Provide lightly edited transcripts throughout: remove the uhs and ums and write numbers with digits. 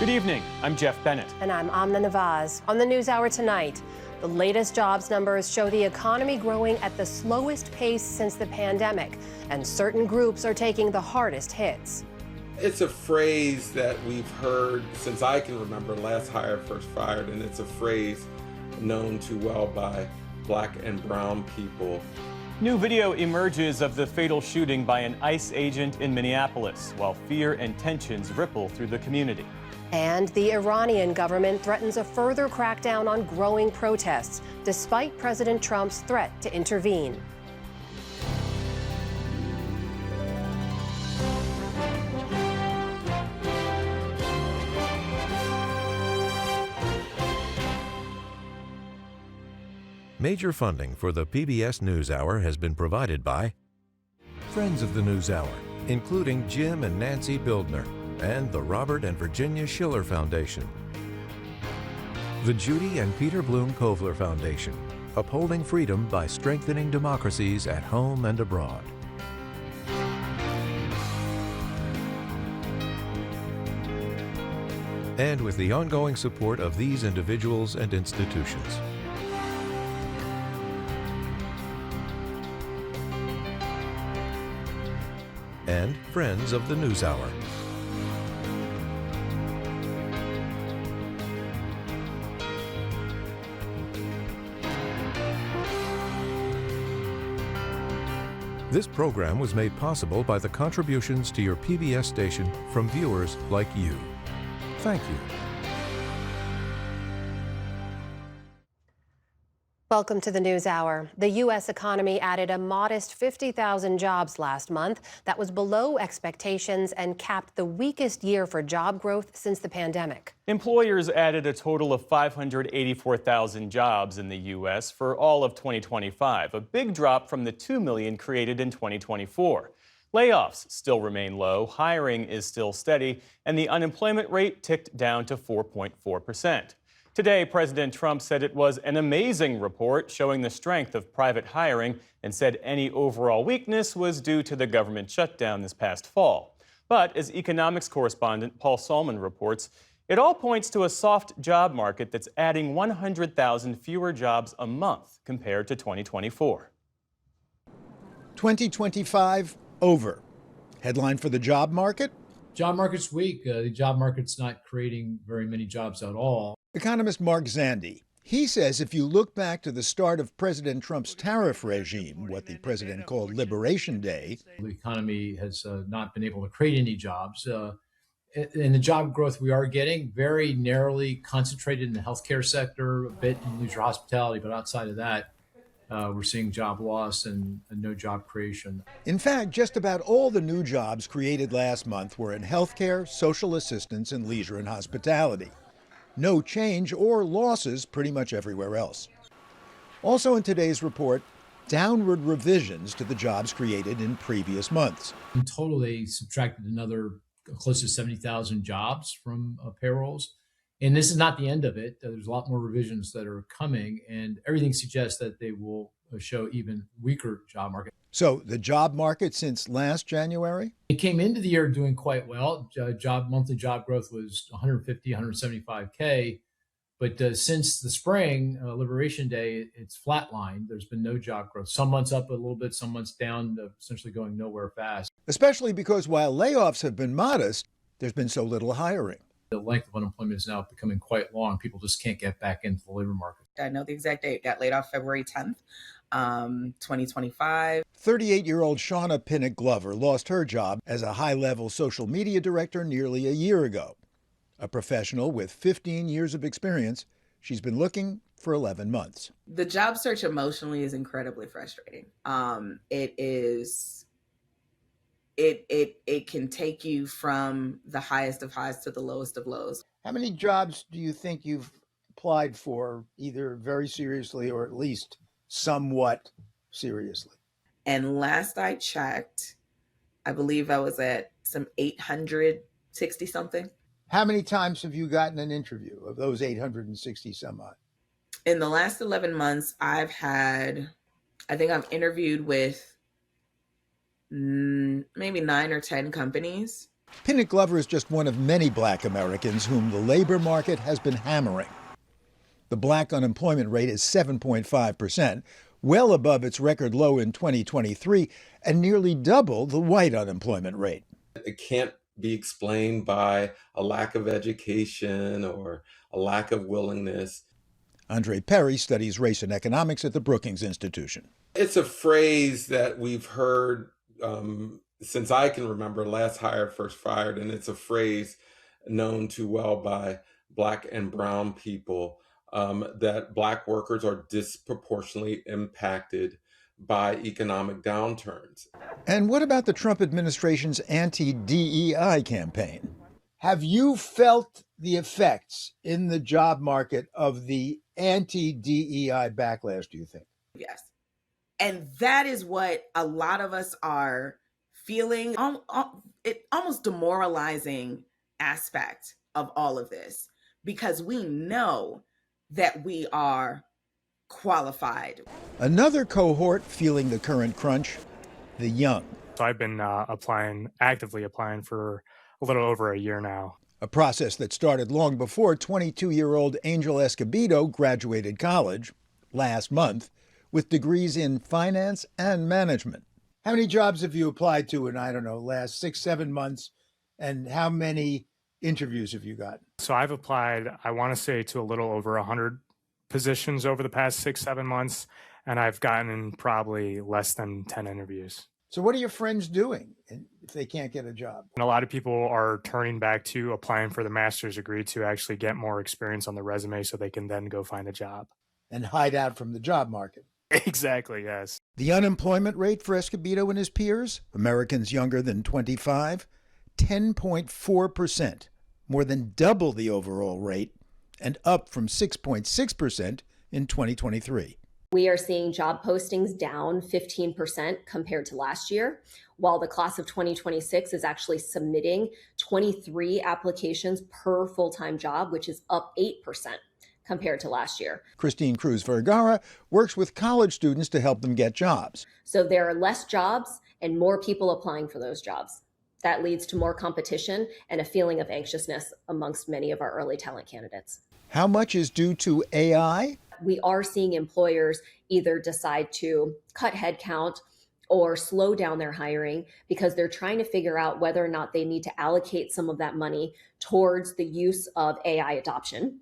Good evening. I'm Jeff Bennett. And I'm Amna Nawaz. On the NewsHour tonight, the latest jobs numbers show the economy growing at the slowest pace since the pandemic, and certain groups are taking the hardest hits. It's a phrase that we've heard since I can remember, last hired, first fired, and it's a phrase known too well by Black and brown people. New video emerges of the fatal shooting by an ICE agent in Minneapolis, while fear and tensions ripple through the community. And the Iranian government threatens a further crackdown on growing protests, despite President Trump's threat to intervene. Major funding for the PBS NewsHour has been provided by friends of the NewsHour, including Jim and Nancy Bildner, and the Robert and Virginia Schiller Foundation. The Judy and Peter Bloom Kovler Foundation, upholding freedom by strengthening democracies at home and abroad. And with the ongoing support of these individuals and institutions. And friends of the NewsHour. This program was made possible by the contributions to your PBS station from viewers like you. Thank you. Welcome to the NewsHour. The U.S. economy added a modest 50,000 jobs last month. That was below expectations and capped the weakest year for job growth since the pandemic. Employers added a total of 584,000 jobs in the U.S. for all of 2025, a big drop from the 2 million created in 2024. Layoffs still remain low, hiring is still steady, and the unemployment rate ticked down to 4.4%. Today, President Trump said it was an amazing report showing the strength of private hiring and said any overall weakness was due to the government shutdown this past fall. But as economics correspondent Paul Solman reports, it all points to a soft job market that's adding 100,000 fewer jobs a month compared to 2024. 2025 over. Headline for the job market? Job market's weak. The job market's not creating very many jobs at all. Economist Mark Zandi. He says if you look back to the start of President Trump's tariff regime, what the president called Liberation Day, the economy has not been able to create any jobs. And the job growth we are getting very narrowly concentrated in the healthcare sector, a bit in leisure hospitality, but outside of that, we're seeing job loss and no job creation. In fact, just about all the new jobs created last month were in healthcare, social assistance, and leisure and hospitality. No change or losses pretty much everywhere else. Also in today's report, downward revisions to the jobs created in previous months. In total, they subtracted another close to 70,000 jobs from payrolls. And this is not the end of it. There's a lot more revisions that are coming, and everything suggests that they will show even weaker job market. So the job market since last January? It came into the year doing quite well. Monthly job growth was 150, 175K. But since the spring, Liberation Day, it's flatlined. There's been no job growth. Some months up a little bit, some months down, essentially going nowhere fast. Especially because while layoffs have been modest, there's been so little hiring. The length of unemployment is now becoming quite long. People just can't get back into the labor market. I know the exact date. Got laid off February 10th, 2025. 38-year-old Shauna Pinnock Glover lost her job as a high-level social media director nearly a year ago. A professional with 15 years of experience, she's been looking for 11 months. The job search emotionally is incredibly frustrating. It can take you from the highest of highs to the lowest of lows. How many jobs do you think you've applied for, either very seriously or at least somewhat seriously? And last I checked, I believe I was at some 860 something. How many times have you gotten an interview of those 860 some odd? In the last 11 months, I think I've interviewed with maybe 9 or 10 companies. Pinnock Glover is just one of many black Americans whom the labor market has been hammering. The black unemployment rate is 7.5%, well above its record low in 2023, and nearly double the white unemployment rate. It can't be explained by a lack of education or a lack of willingness. Andre Perry studies race and economics at the Brookings Institution. It's a phrase that we've heard since I can remember, last hired, first fired, and it's a phrase known too well by black and brown people, that black workers are disproportionately impacted by economic downturns. And what about the Trump administration's anti-DEI campaign? Have you felt the effects in the job market of the anti-DEI backlash, do you think? Yes. And that is what a lot of us are feeling, it almost demoralizing aspect of all of this, because we know that we are qualified. Another cohort feeling the current crunch, the young. So I've been actively applying for a little over a year now. A process that started long before 22-year-old Angel Escobedo graduated college last month with degrees in finance and management. How many jobs have you applied to in, last 6-7 months? And how many interviews have you got? So I've applied, I want to say, to a little over 100 positions over the past 6-7 months, and I've gotten probably less than 10 interviews. So what are your friends doing if they can't get a job? And a lot of people are turning back to applying for the master's degree to actually get more experience on the resume so they can then go find a job. And hide out from the job market. Exactly, yes. The unemployment rate for Escobedo and his peers, Americans younger than 25, 10.4%, more than double the overall rate, and up from 6.6% in 2023. We are seeing job postings down 15% compared to last year, while the class of 2026 is actually submitting 23 applications per full-time job, which is up 8% compared to last year. Christine Cruz Vergara works with college students to help them get jobs. So there are less jobs and more people applying for those jobs. That leads to more competition and a feeling of anxiousness amongst many of our early talent candidates. How much is due to AI? We are seeing employers either decide to cut headcount or slow down their hiring because they're trying to figure out whether or not they need to allocate some of that money towards the use of AI adoption,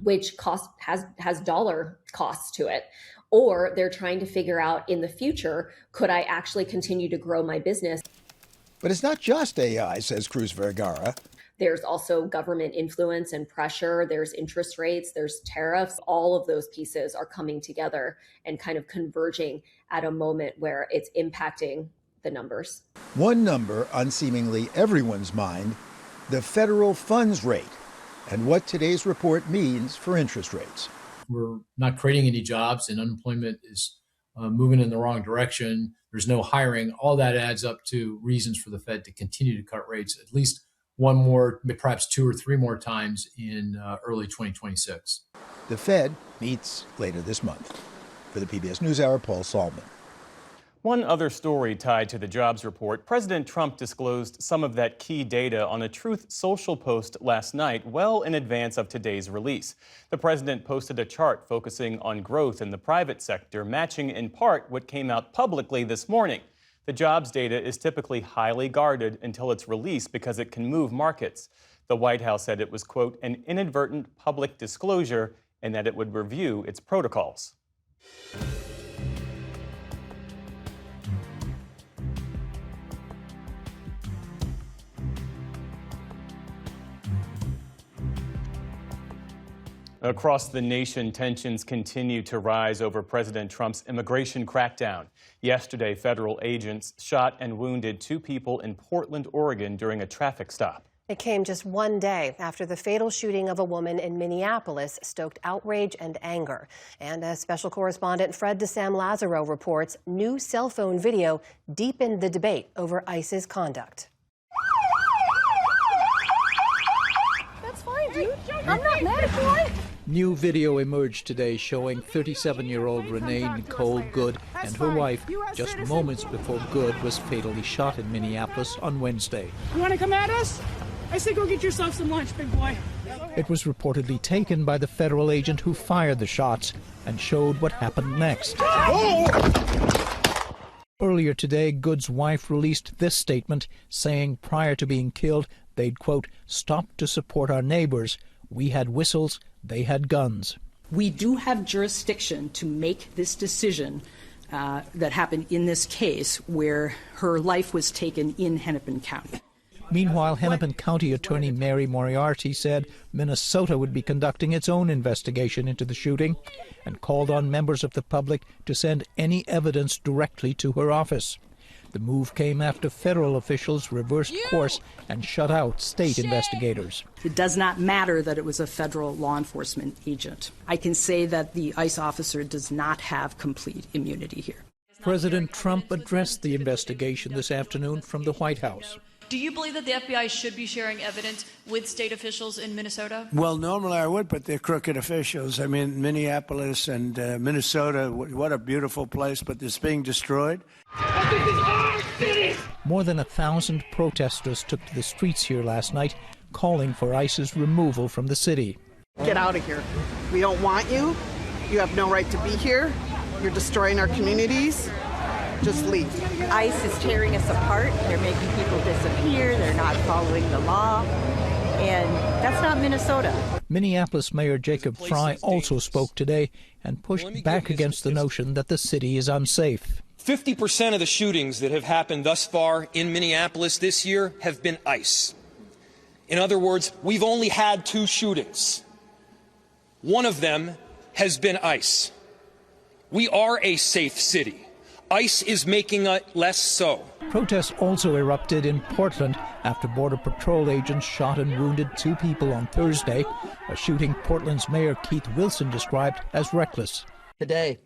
which has dollar costs to it. Or they're trying to figure out in the future, could I actually continue to grow my business? But it's not just AI, says Cruz Vergara. There's also government influence and pressure. There's interest rates, there's tariffs. All of those pieces are coming together and kind of converging at a moment where it's impacting the numbers. One number on seemingly everyone's mind, the federal funds rate, and what today's report means for interest rates. We're not creating any jobs and unemployment is moving in the wrong direction. There's no hiring. All that adds up to reasons for the Fed to continue to cut rates at least one more, perhaps 2 or 3 more times in early 2026. The Fed meets later this month. For the PBS NewsHour, Paul Salman. One other story tied to the jobs report, President Trump disclosed some of that key data on a Truth Social post last night, well in advance of today's release. The president posted a chart focusing on growth in the private sector, matching in part what came out publicly this morning. The jobs data is typically highly guarded until it's released because it can move markets. The White House said it was, quote, an inadvertent public disclosure and that it would review its protocols. Across the nation, tensions continue to rise over President Trump's immigration crackdown. Yesterday, federal agents shot and wounded 2 people in Portland, Oregon during a traffic stop. It came just one day after the fatal shooting of a woman in Minneapolis stoked outrage and anger. And as special correspondent Fred DeSam Lazaro reports, new cell phone video deepened the debate over ICE's conduct. That's fine, dude. I'm not mad at you. New video emerged today showing 37-year-old Renee Nicole Good and her wife just moments before Good was fatally shot in Minneapolis on Wednesday. You want to come at us? I say go get yourself some lunch, big boy. It was reportedly taken by the federal agent who fired the shots and showed what happened next. Earlier today, Good's wife released this statement saying prior to being killed, they'd, quote, stopped to support our neighbors. We had whistles, they had guns. We do have jurisdiction to make this decision that happened in this case where her life was taken in Hennepin County. Meanwhile, Hennepin County Attorney Mary Moriarty said Minnesota would be conducting its own investigation into the shooting and called on members of the public to send any evidence directly to her office. The move came after federal officials reversed course and shut out state investigators. It does not matter that it was a federal law enforcement agent. I can say that the ICE officer does not have complete immunity here. President Trump addressed the investigation this afternoon from the White House. Do you believe that the FBI should be sharing evidence with state officials in Minnesota? Well, normally I would, but they're crooked officials. I mean, Minneapolis and Minnesota, what a beautiful place, but it's being destroyed. This is our city! More than 1,000 protesters took to the streets here last night, calling for ICE's removal from the city. Get out of here. We don't want you. You have no right to be here. You're destroying our communities. Just leave. ICE is tearing us apart. They're making people disappear. They're not following the law. And that's not Minnesota. Minneapolis Mayor Jacob Frey also spoke today and pushed back against the notion that the city is unsafe. 50% of the shootings that have happened thus far in Minneapolis this year have been ICE. In other words, we've only had 2 shootings. One of them has been ICE. We are a safe city. ICE is making it less so. Protests also erupted in Portland after Border Patrol agents shot and wounded 2 people on Thursday, a shooting Portland's Mayor Keith Wilson described as reckless. Today,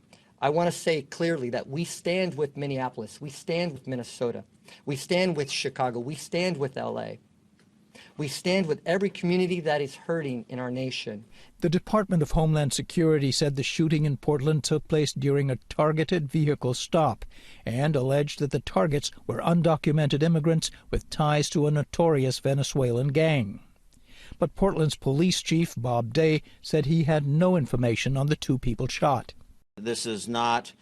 I want to say clearly that we stand with Minneapolis, we stand with Minnesota, we stand with Chicago, we stand with LA. We stand with every community that is hurting in our nation. The Department of Homeland Security said the shooting in Portland took place during a targeted vehicle stop and alleged that the targets were undocumented immigrants with ties to a notorious Venezuelan gang. But Portland's police chief, Bob Day, said he had no information on the 2 people shot. This is not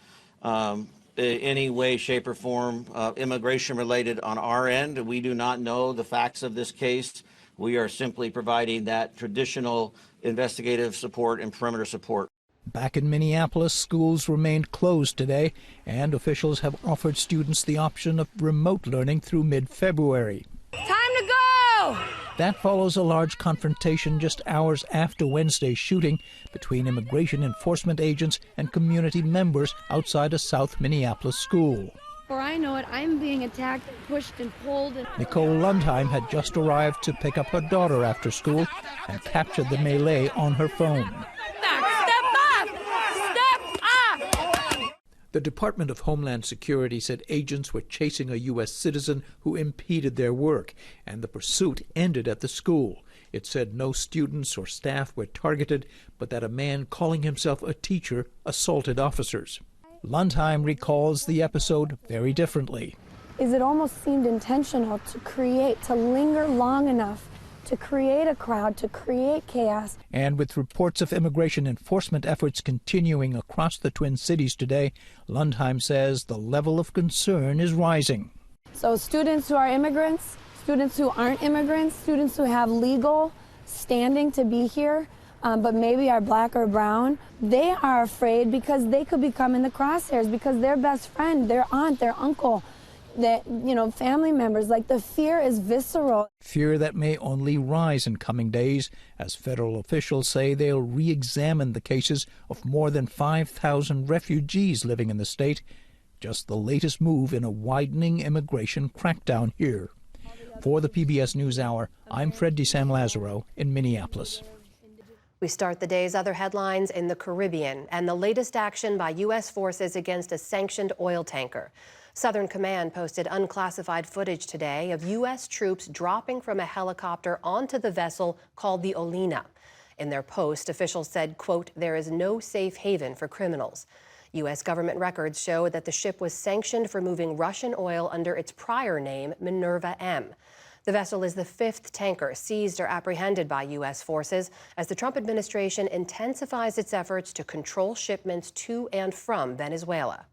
any way, shape, or form immigration related on our end. We do not know the facts of this case. We are simply providing that traditional investigative support and perimeter support. Back in Minneapolis, schools remained closed today, and officials have offered students the option of remote learning through mid-February. Time to go! That follows a large confrontation just hours after Wednesday's shooting between immigration enforcement agents and community members outside a South Minneapolis school. Before I know it, I'm being attacked, pushed, and pulled. Nicole Lundheim had just arrived to pick up her daughter after school and captured the melee on her phone. Step up! Step up! The Department of Homeland Security said agents were chasing a U.S. citizen who impeded their work, and the pursuit ended at the school. It said no students or staff were targeted, but that a man calling himself a teacher assaulted officers. Lundheim recalls the episode very differently. It almost seemed intentional to linger long enough to create a crowd, to create chaos. And with reports of immigration enforcement efforts continuing across the Twin Cities today, Lundheim says the level of concern is rising. So students who are immigrants, students who aren't immigrants, students who have legal standing to be here, but maybe are black or brown, they are afraid because they could become in the crosshairs because their best friend, their aunt, their uncle, family members, the fear is visceral. Fear that may only rise in coming days as federal officials say they'll re-examine the cases of more than 5,000 refugees living in the state, just the latest move in a widening immigration crackdown here. For the PBS NewsHour, I'm Fred DeSam-Lazaro in Minneapolis. We start the day's other headlines in the Caribbean and the latest action by U.S. forces against a sanctioned oil tanker. Southern Command posted unclassified footage today of U.S. troops dropping from a helicopter onto the vessel called the Olena. In their post, officials said, quote, "There is no safe haven for criminals." U.S. government records show that the ship was sanctioned for moving Russian oil under its prior name, Minerva M. The vessel is the fifth tanker seized or apprehended by U.S. forces as the Trump administration intensifies its efforts to control shipments to and from Venezuela.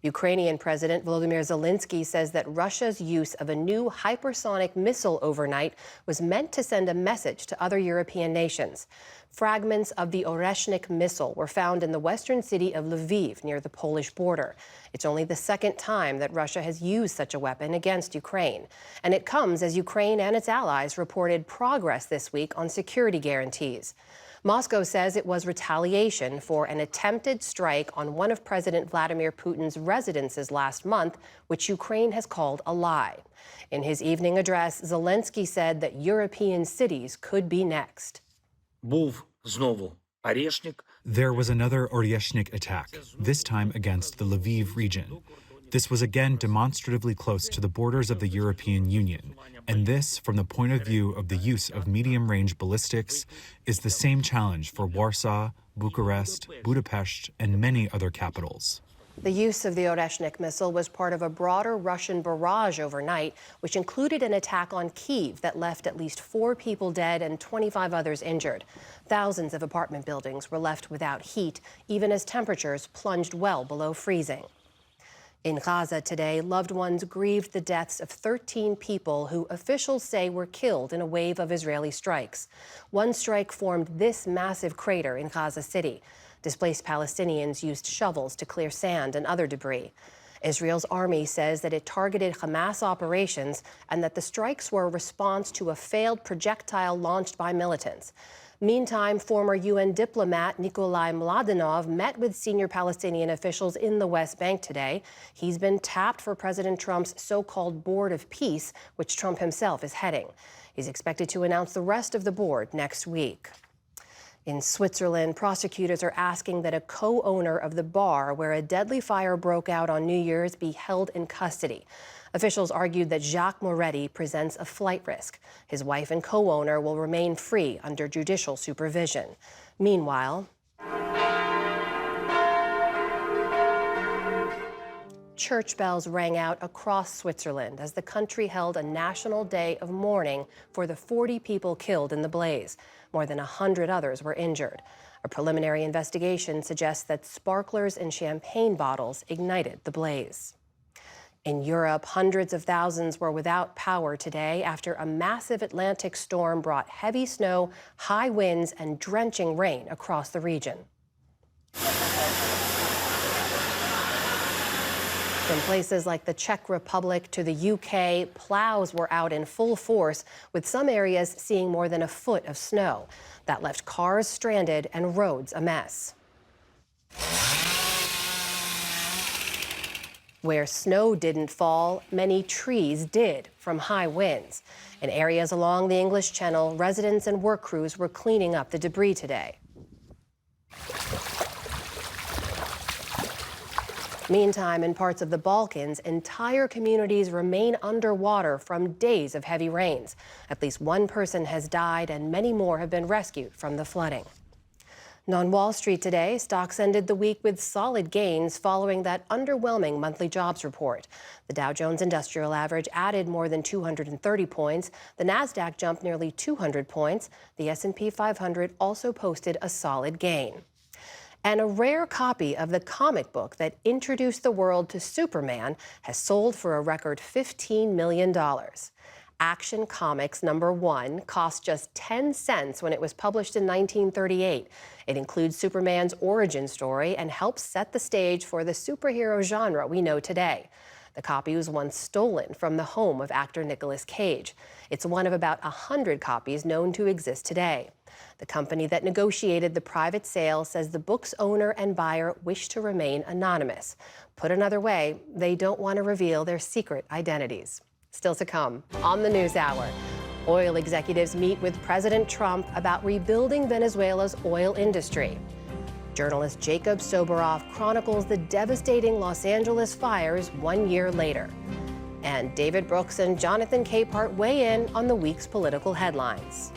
Ukrainian President Volodymyr Zelensky says that Russia's use of a new hypersonic missile overnight was meant to send a message to other European nations. Fragments of the Oreshnik missile were found in the western city of Lviv near the Polish border. It's only the second time that Russia has used such a weapon against Ukraine. And it comes as Ukraine and its allies reported progress this week on security guarantees. Moscow says it was retaliation for an attempted strike on one of President Vladimir Putin's residences last month, which Ukraine has called a lie. In his evening address, Zelensky said that European cities could be next. There was another Oreshnik attack, this time against the Lviv region. This was again demonstratively close to the borders of the European Union, and this, from the point of view of the use of medium-range ballistics, is the same challenge for Warsaw, Bucharest, Budapest, and many other capitals. The use of the Oreshnik missile was part of a broader Russian barrage overnight, which included an attack on Kyiv that left at least 4 people dead and 25 others injured. Thousands of apartment buildings were left without heat, even as temperatures plunged well below freezing. In Gaza today, loved ones grieved the deaths of 13 people who officials say were killed in a wave of Israeli strikes. One strike formed this massive crater in Gaza City. Displaced Palestinians used shovels to clear sand and other debris. Israel's army says that it targeted Hamas operations and that the strikes were a response to a failed projectile launched by militants. Meantime, former UN diplomat Nikolai Mladenov met with senior Palestinian officials in the West Bank today. He's been tapped for President Trump's so-called Board of Peace, which Trump himself is heading. He's expected to announce the rest of the board next week. In Switzerland, prosecutors are asking that a co-owner of the bar where a deadly fire broke out on New Year's be held in custody. Officials argued that Jacques Moretti presents a flight risk. His wife and co-owner will remain free under judicial supervision. Meanwhile, church bells rang out across Switzerland as the country held a national day of mourning for the 40 people killed in the blaze. More than 100 others were injured. A preliminary investigation suggests that sparklers and champagne bottles ignited the blaze. In Europe, hundreds of thousands were without power today after a massive Atlantic storm brought heavy snow, high winds, and drenching rain across the region. From places like the Czech Republic to the UK, plows were out in full force, with some areas seeing more than a foot of snow. That left cars stranded and roads a mess. Where snow didn't fall, many trees did from high winds. In areas along the English Channel, residents and work crews were cleaning up the debris today. Meantime, in parts of the Balkans, entire communities remain underwater from days of heavy rains. At least one person has died and many more have been rescued from the flooding. And on Wall Street today, stocks ended the week with solid gains following that underwhelming monthly jobs report. The Dow Jones Industrial Average added more than 230 points. The Nasdaq jumped nearly 200 points. The S&P 500 also posted a solid gain. And a rare copy of the comic book that introduced the world to Superman has sold for a record $15 million. Action Comics #1 cost just 10 cents when it was published in 1938. It includes Superman's origin story and helps set the stage for the superhero genre we know today. The copy was once stolen from the home of actor Nicolas Cage. It's one of about 100 copies known to exist today. The company that negotiated the private sale says the book's owner and buyer wish to remain anonymous. Put another way, they don't want to reveal their secret identities. Still to come on the NewsHour. Oil executives meet with President Trump about rebuilding Venezuela's oil industry. Journalist Jacob Soboroff chronicles the devastating Los Angeles fires 1 year later. And David Brooks and Jonathan Capehart weigh in on the week's political headlines.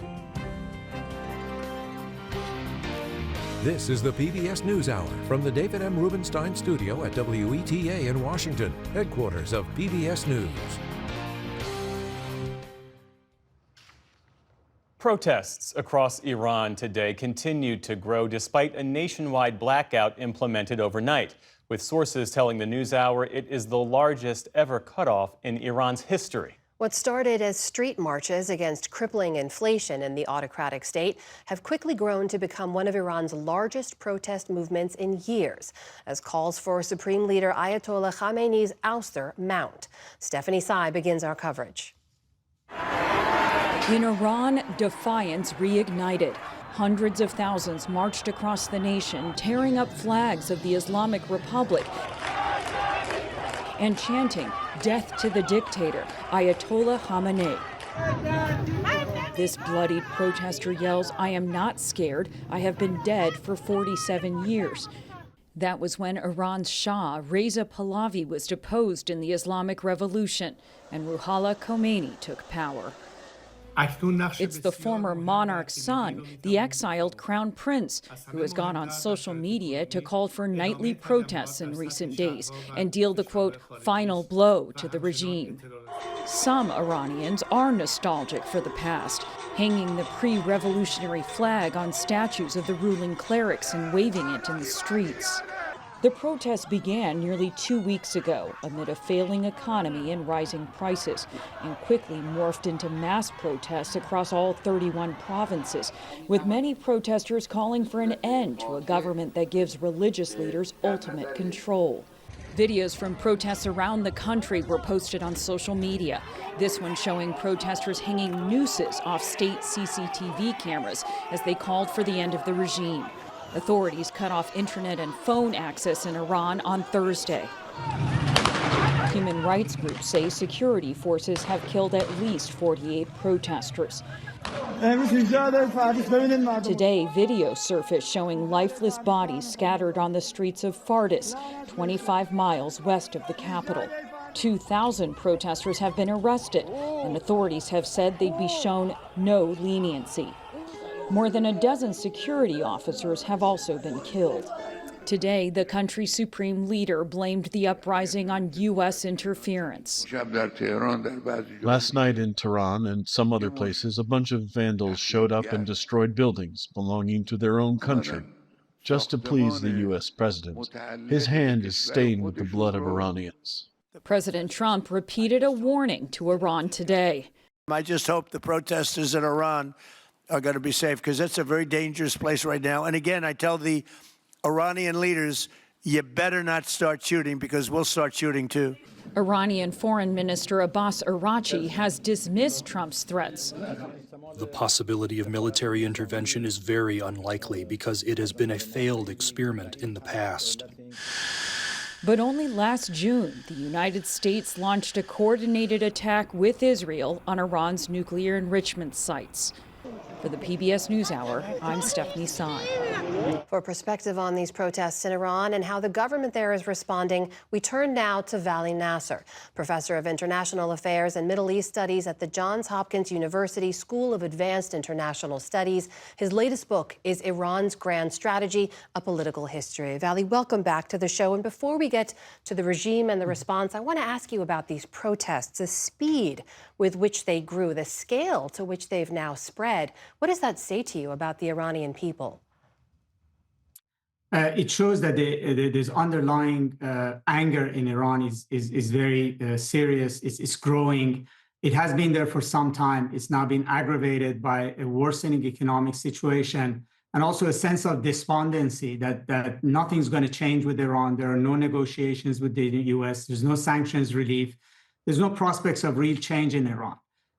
This is the PBS NewsHour from the David M. Rubenstein studio at WETA in Washington, headquarters of PBS News. Protests across Iran today continued to grow despite a nationwide blackout implemented overnight, with sources telling the NewsHour it is the largest ever cutoff in Iran's history. What started as street marches against crippling inflation in the autocratic state have quickly grown to become one of Iran's largest protest movements in years, as calls for Supreme Leader Ayatollah Khamenei's ouster mount. Stephanie Tsai begins our coverage. In Iran, defiance reignited. Hundreds of thousands marched across the nation, tearing up flags of the Islamic Republic and chanting, "Death to the dictator, Ayatollah Khamenei." This bloodied protester yells, "I am not scared. I have been dead for 47 years." That was when Iran's Shah, Reza Pahlavi, was deposed in the Islamic Revolution, and Ruhollah Khomeini took power. It's the former monarch's son, the exiled crown prince, who has gone on social media to call for nightly protests in recent days and deal the, quote, final blow to the regime. Some Iranians are nostalgic for the past, hanging the pre-revolutionary flag on statues of the ruling clerics and waving it in the streets. The protests began nearly 2 weeks ago amid a failing economy and rising prices, and quickly morphed into mass protests across all 31 provinces, with many protesters calling for an end to a government that gives religious leaders ultimate control. Videos from protests around the country were posted on social media. This one showing protesters hanging nooses off state CCTV cameras as they called for the end of the regime. Authorities cut off internet and phone access in Iran on Thursday. Human rights groups say security forces have killed at least 48 protesters. Today, video surfaced showing lifeless bodies scattered on the streets of Fardis, 25 miles west of the capital. 2,000 protesters have been arrested, and authorities have said they'd be shown no leniency. More than a dozen security officers have also been killed. Today, the country's supreme leader blamed the uprising on U.S. interference. Last night in Tehran and some other places, a bunch of vandals showed up and destroyed buildings belonging to their own country, just to please the U.S. president. His hand is stained with the blood of Iranians. President Trump repeated a warning to Iran today. I just hope the protesters in Iran are going to be safe, because it's a very dangerous place right now. And again, I tell the Iranian leaders, you better not start shooting, because we'll start shooting too. Iranian Foreign Minister Abbas Araghchi has dismissed Trump's threats. The possibility of military intervention is very unlikely because it has been a failed experiment in the past. But only last June, the United States launched a coordinated attack with Israel on Iran's nuclear enrichment sites. For the PBS NewsHour, I'm Stephanie Tsai. For perspective on these protests in Iran and how the government there is responding, we turn now to Vali Nasser, professor of international affairs and Middle East studies at the Johns Hopkins University School of Advanced International Studies. His latest book is Iran's Grand Strategy, A Political History. Vali, welcome back to the show. And before we get to the regime and the response, I want to ask you about these protests, the speed with which they grew, the scale to which they've now spread. What does that say to you about the Iranian people? It shows that this underlying anger in Iran is very serious. It's growing. It has been there for some time. It's now been aggravated by a worsening economic situation and also a sense of despondency that nothing's going to change with Iran. There are no negotiations with the U.S. There's no sanctions relief. There's no prospects of real change in Iran.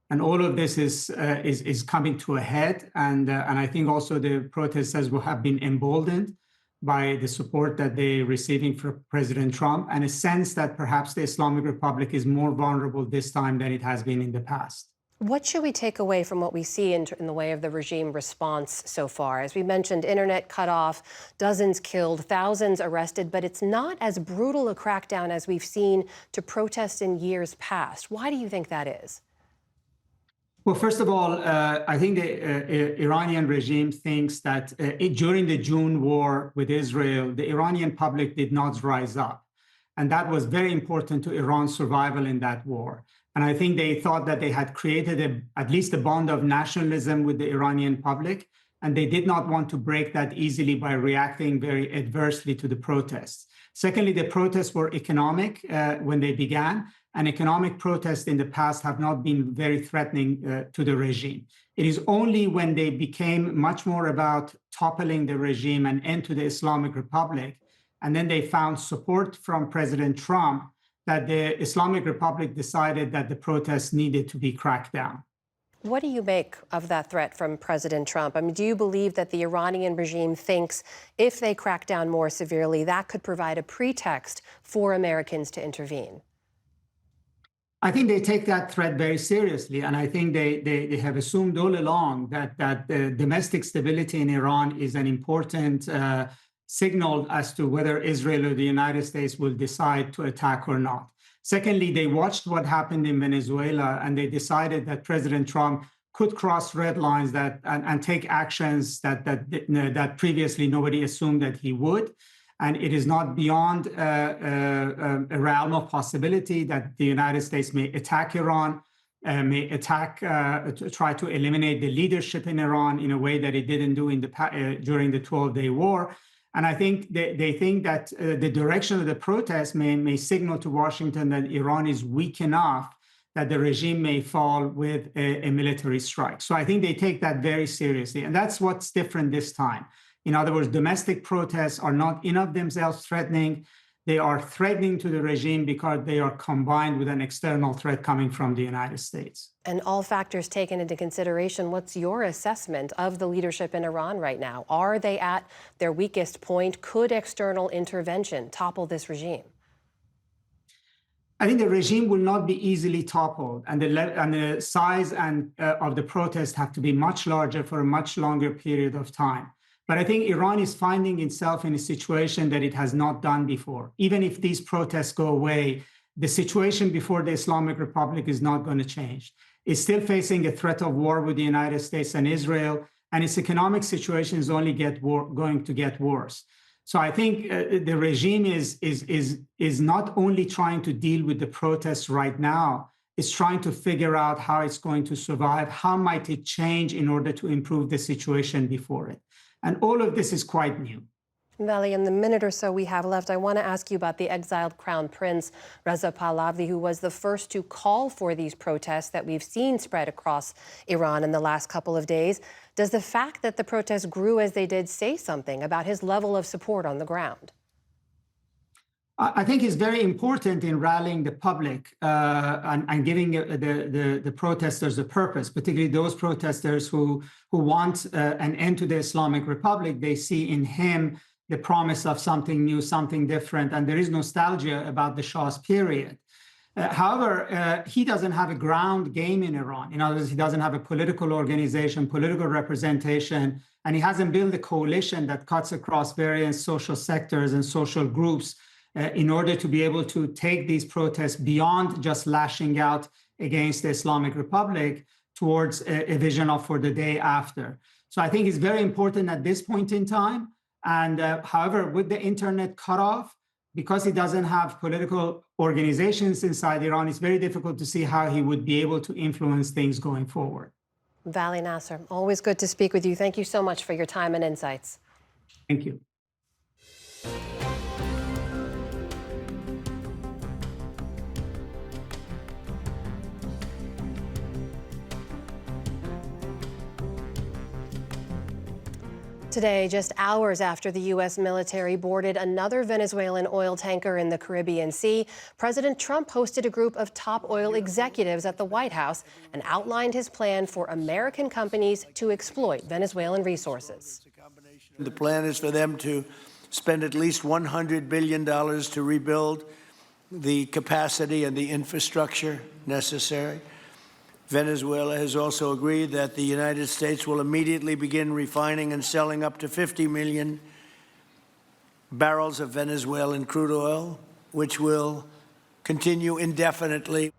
And all of this is coming to a head. And I think also the protesters will have been emboldened by the support that they're receiving from President Trump, and a sense that perhaps the Islamic Republic is more vulnerable this time than it has been in the past. What should we take away from what we see in the way of the regime response so far? As we mentioned, internet cut off, dozens killed, thousands arrested, but it's not as brutal a crackdown as we've seen to protests in years past. Why do you think that is? Well, first of all, I think the Iranian regime thinks that during the June war with Israel, the Iranian public did not rise up. And that was very important to Iran's survival in that war. And I think they thought that they had created at least a bond of nationalism with the Iranian public. And they did not want to break that easily by reacting very adversely to the protests. Secondly, the protests were economic when they began, and economic protests in the past have not been very threatening to the regime. It is only when they became much more about toppling the regime and end to the Islamic Republic, and then they found support from President Trump, that the Islamic Republic decided that the protests needed to be cracked down. What do you make of that threat from President Trump? I mean, do you believe that the Iranian regime thinks if they crack down more severely, that could provide a pretext for Americans to intervene? I think they take that threat very seriously. And I think they have assumed all along that the domestic stability in Iran is an important signal as to whether Israel or the United States will decide to attack or not. Secondly, they watched what happened in Venezuela, and they decided that President Trump could cross red lines and take actions that previously nobody assumed that he would. And it is not beyond a realm of possibility that the United States may attack Iran, try to eliminate the leadership in Iran in a way that it didn't do during the 12-day war. And I think they think that the direction of the protest may signal to Washington that Iran is weak enough that the regime may fall with a military strike. So I think they take that very seriously. And that's what's different this time. In other words, domestic protests are not in of themselves threatening. They are threatening to the regime because they are combined with an external threat coming from the United States. And all factors taken into consideration, what's your assessment of the leadership in Iran right now? Are they at their weakest point? Could external intervention topple this regime? I think the regime will not be easily toppled, and the size of the protest have to be much larger for a much longer period of time. But I think Iran is finding itself in a situation that it has not done before. Even if these protests go away, the situation before the Islamic Republic is not going to change. It's still facing a threat of war with the United States and Israel, and its economic situation is only going to get worse. So I think the regime is not only trying to deal with the protests right now, it's trying to figure out how it's going to survive, how might it change in order to improve the situation before it. And all of this is quite new. Vali, in the minute or so we have left, I want to ask you about the exiled Crown Prince Reza Pahlavi, who was the first to call for these protests that we've seen spread across Iran in the last couple of days. Does the fact that the protests grew as they did say something about his level of support on the ground? I think it's very important in rallying the public and giving the protesters a purpose, particularly those protesters who want an end to the Islamic Republic. They see in him the promise of something new, something different, and there is nostalgia about the Shah's period. However, he doesn't have a ground game in Iran. In other words, he doesn't have a political organization, political representation, and he hasn't built a coalition that cuts across various social sectors and social groups in order to be able to take these protests beyond just lashing out against the Islamic Republic towards a vision of for the day after. So I think it's very important at this point in time. And however, with the internet cutoff, because he doesn't have political organizations inside Iran, it's very difficult to see how he would be able to influence things going forward. Vali Nasser, always good to speak with you. Thank you so much for your time and insights. Thank you. Today, just hours after the U.S. military boarded another Venezuelan oil tanker in the Caribbean Sea, President Trump hosted a group of top oil executives at the White House and outlined his plan for American companies to exploit Venezuelan resources. The plan is for them to spend at least $100 billion to rebuild the capacity and the infrastructure necessary. Venezuela has also agreed that the United States will immediately begin refining and selling up to 50 million barrels of Venezuelan crude oil, which will continue indefinitely.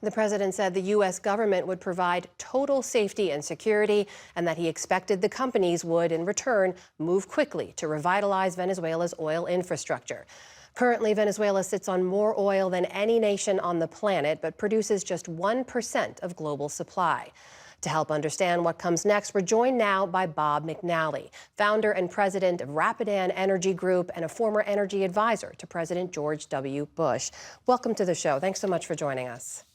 The president said the U.S. government would provide total safety and security, and that he expected the companies would, in return, move quickly to revitalize Venezuela's oil infrastructure. Currently, Venezuela sits on more oil than any nation on the planet, but produces just 1% of global supply. To help understand what comes next, we're joined now by Bob McNally, founder and president of Rapidan Energy Group and a former energy advisor to President George W. Bush. Welcome to the show. Thanks so much for joining us.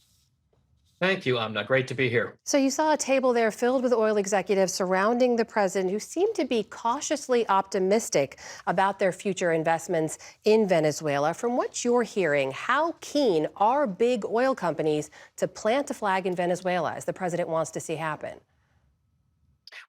Thank you, Amna. Great to be here. So you saw a table there filled with oil executives surrounding the president who seemed to be cautiously optimistic about their future investments in Venezuela. From what you're hearing, how keen are big oil companies to plant a flag in Venezuela, as the president wants to see happen?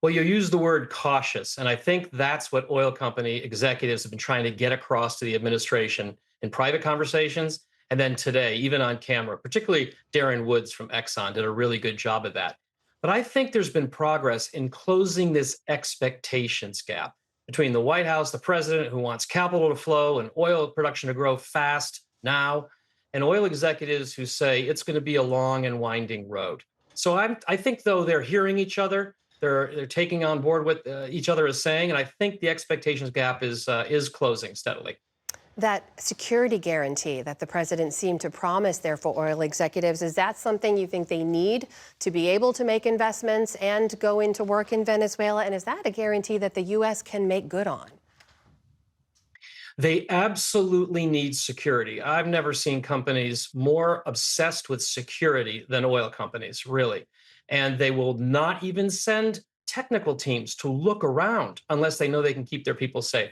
Well, you use the word cautious, and I think that's what oil company executives have been trying to get across to the administration in private conversations. And then today, even on camera, particularly Darren Woods from Exxon did a really good job of that. But I think there's been progress in closing this expectations gap between the White House, the president who wants capital to flow and oil production to grow fast now, and oil executives who say it's going to be a long and winding road. So I think, though, they're hearing each other. They're taking on board what each other is saying. And I think the expectations gap is closing steadily. That security guarantee that the president seemed to promise there for oil executives, is that something you think they need to be able to make investments and go into work in Venezuela? And is that a guarantee that the U.S. can make good on? They absolutely need security. I've never seen companies more obsessed with security than oil companies, really. And they will not even send technical teams to look around unless they know they can keep their people safe.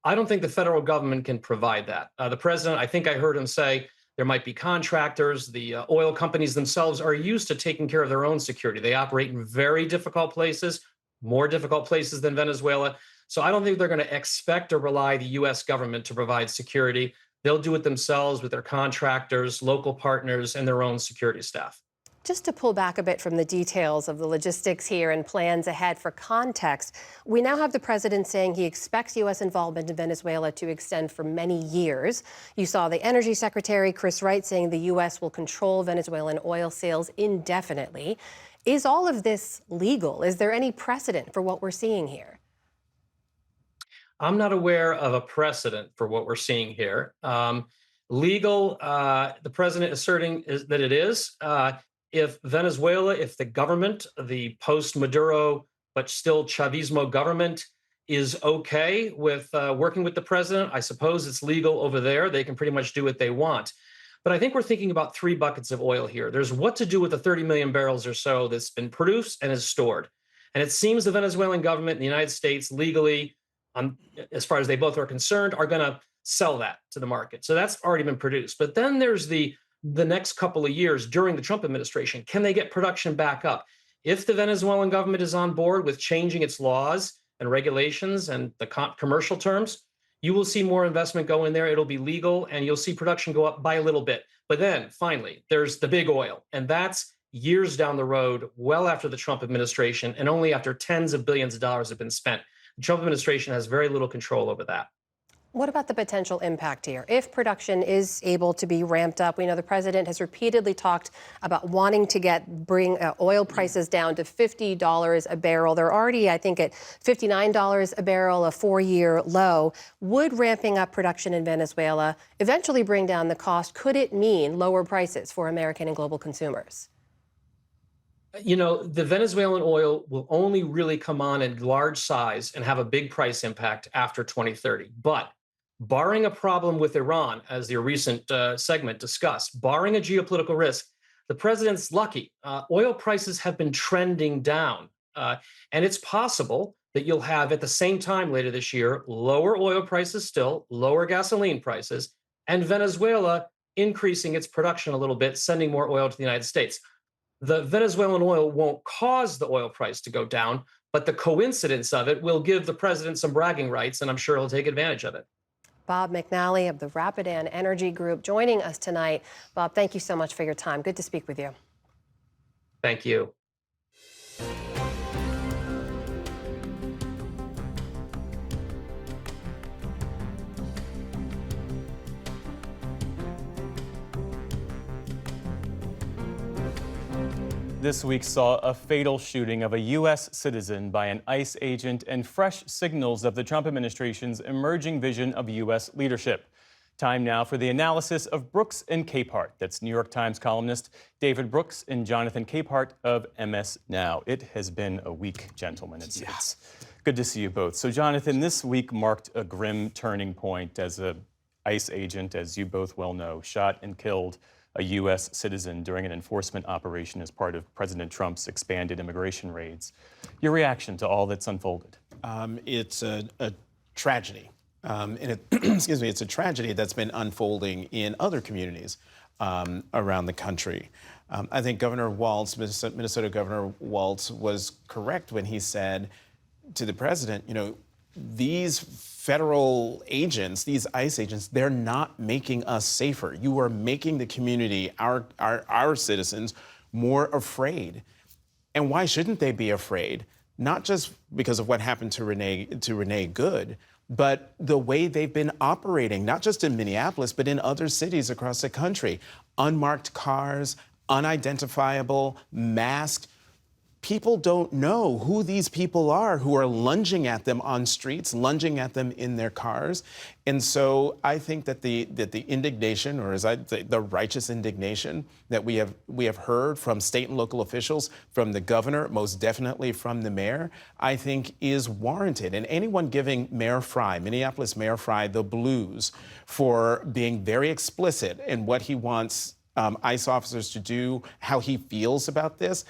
I don't think the federal government can provide that. The president, I think I heard him say there might be contractors. The oil companies themselves are used to taking care of their own security. They operate in very difficult places, more difficult places than Venezuela. So I don't think they're going to expect or rely the U.S. government to provide security. They'll do it themselves with their contractors, local partners, and their own security staff. Just to pull back a bit from the details of the logistics here and plans ahead, for context, we now have the president saying he expects U.S. involvement in Venezuela to extend for many years. You saw the Energy Secretary, Chris Wright, saying the U.S. will control Venezuelan oil sales indefinitely. Is all of this legal? Is there any precedent for what we're seeing here? I'm not aware of a precedent for what we're seeing here. Legal, the president asserting that it is. If Venezuela, if the government, the post-Maduro but still Chavismo government is okay with working with the president, I suppose it's legal over there. They can pretty much do what they want. But I think we're thinking about three buckets of oil here. There's what to do with the 30 million barrels or so that's been produced and is stored. And it seems the Venezuelan government and the United States legally, as far as they both are concerned, are going to sell that to the market. So that's already been produced. But then there's the next couple of years during the Trump administration. Can they get production back up? If the Venezuelan government is on board with changing its laws and regulations and the commercial terms, you will see more investment go in there. It'll be legal, and you'll see production go up by a little bit. But then finally, there's the big oil, and that's years down the road, well after the Trump administration, and only after tens of billions of dollars have been spent. The Trump administration has very little control over that. What about the potential impact here? If production is able to be ramped up, we know the president has repeatedly talked about wanting to bring oil prices down to $50 a barrel. They're already, I think, at $59 a barrel, a 4-year low. Would ramping up production in Venezuela eventually bring down the cost? Could it mean lower prices for American and global consumers? You know, the Venezuelan oil will only really come on in large size and have a big price impact after 2030. But barring a problem with Iran, as your recent segment discussed, barring a geopolitical risk, the president's lucky. Oil prices have been trending down. And it's possible that you'll have, at the same time later this year, lower oil prices still, lower gasoline prices, and Venezuela increasing its production a little bit, sending more oil to the United States. The Venezuelan oil won't cause the oil price to go down, but the coincidence of it will give the president some bragging rights, and I'm sure he'll take advantage of it. Bob McNally of the Rapidan Energy Group joining us tonight. Bob, thank you so much for your time. Good to speak with you. Thank you. this week saw a fatal shooting of a U.S. citizen by an ICE agent and fresh signals of the Trump administration's emerging vision of U.S. leadership. Time now for the analysis of Brooks and Capehart. That's New York Times columnist David Brooks and Jonathan Capehart of MS Now. It has been a week, gentlemen. It's good to see you both. So, Jonathan, this week marked a grim turning point as a ICE agent, as you both well know, shot and killed a U.S. citizen during an enforcement operation as part of President Trump's expanded immigration raids. Your reaction to all that's unfolded? It's a tragedy. Excuse me, it's a tragedy that's been unfolding in other communities around the country. I think Governor Walz, Minnesota Governor Walz, was correct when he said to the president, you know, these federal agents, these ICE agents, they're not making us safer. You are making the community, our citizens, more afraid. And why shouldn't they be afraid? Not just because of what happened to Renee Good, but the way they've been operating, not just in Minneapolis, but in other cities across the country. Unmarked cars, unidentifiable, masked. People don't know who these people are who are lunging at them on streets, lunging at them in their cars. And so I think that the indignation, or as I'd say, the righteous indignation that we have heard from state and local officials, from the governor, most definitely from the mayor, I think is warranted. And anyone giving Mayor Frey, Minneapolis Mayor Frey, the blues for being very explicit in what he wants ICE officers to do, how he feels about this,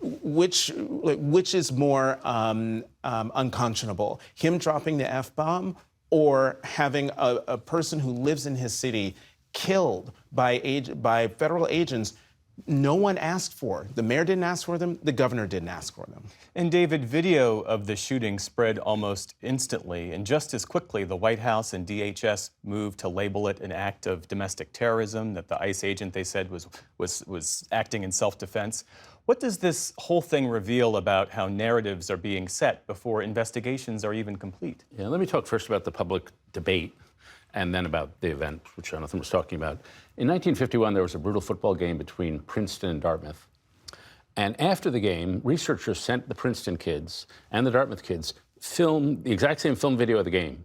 which is more unconscionable, him dropping the F-bomb or having a person who lives in his city killed by federal agents no one asked for. The mayor didn't ask for them. The governor didn't ask for them. And David, video of the shooting spread almost instantly, and just as quickly, the White House and DHS moved to label it an act of domestic terrorism, that the ICE agent, they said, was acting in self-defense. What does this whole thing reveal about how narratives are being set before investigations are even complete? Yeah, let me talk first about the public debate and then about the event, which Jonathan was talking about. In 1951, there was a brutal football game between Princeton and Dartmouth. And after the game, researchers sent the Princeton kids and the Dartmouth kids the exact same film video of the game.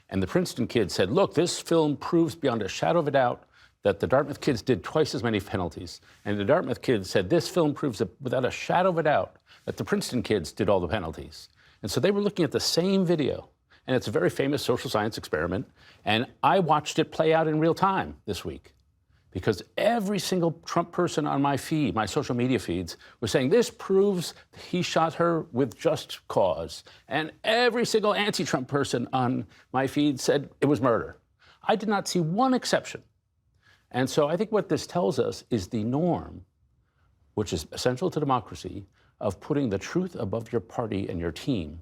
And the Princeton kids said, look, this film proves beyond a shadow of a doubt that the Dartmouth kids did twice as many penalties. And the Dartmouth kids said, this film proves that without a shadow of a doubt that the Princeton kids did all the penalties. And so they were looking at the same video. And it's a very famous social science experiment. And I watched it play out in real time this week, because every single Trump person on my feed, my social media feeds, was saying, this proves he shot her with just cause. And every single anti-Trump person on my feed said it was murder. I did not see one exception. And so I think what this tells us is the norm, which is essential to democracy, of putting the truth above your party and your team.